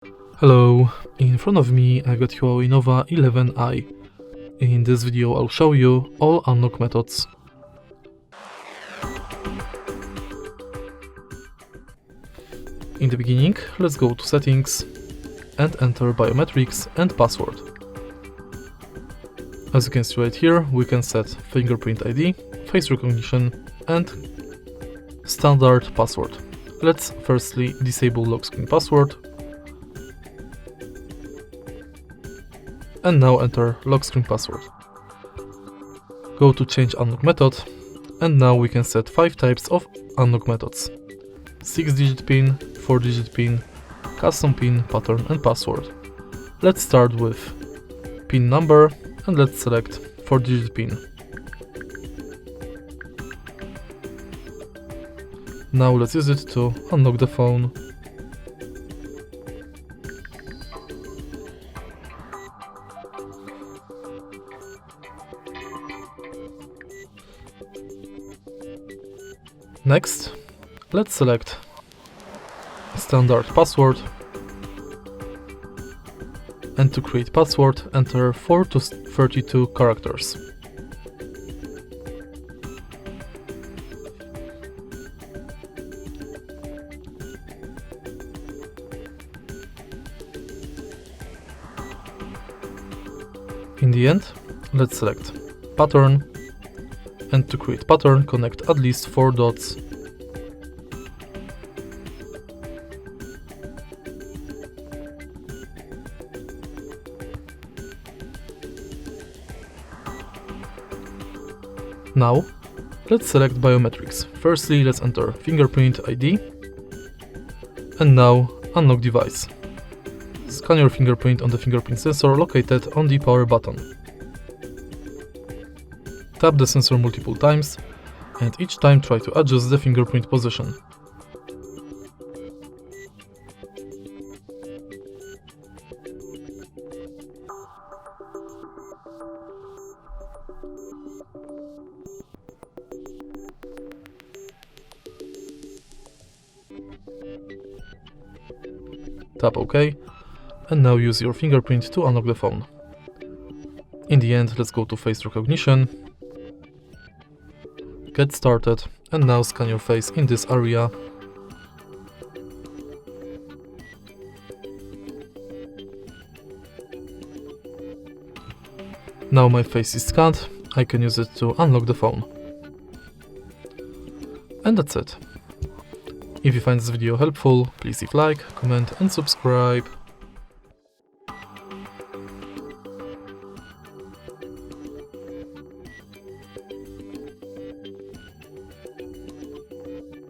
Hello, in front of me I got Huawei Nova 11i. In this video I'll show you all unlock methods. In the beginning, let's go to settings and enter biometrics and password. As you can see right here, we can set fingerprint ID, face recognition and standard password. Let's firstly disable lock screen password. And now enter lock screen password. Go to change unlock method, and now we can set 5 types of unlock methods: 6-digit PIN, 4-digit PIN, custom PIN, pattern and password. Let's start with PIN number and let's select 4-digit PIN. Now let's use it to unlock the phone. Next, let's select standard password, and to create password, enter 4 to 32 characters. In the end, let's select pattern, and to create pattern, connect at least 4 dots. Now, let's select biometrics. Firstly, let's enter fingerprint ID, and now unlock device. Scan your fingerprint on the fingerprint sensor located on the power button. Tap the sensor multiple times, and each time try to adjust the fingerprint position. Tap OK, and now use your fingerprint to unlock the phone. In the end, let's go to face recognition. Get started, and now scan your face in this area. Now my face is scanned, I can use it to unlock the phone. And that's it. If you find this video helpful, please leave like, comment and subscribe.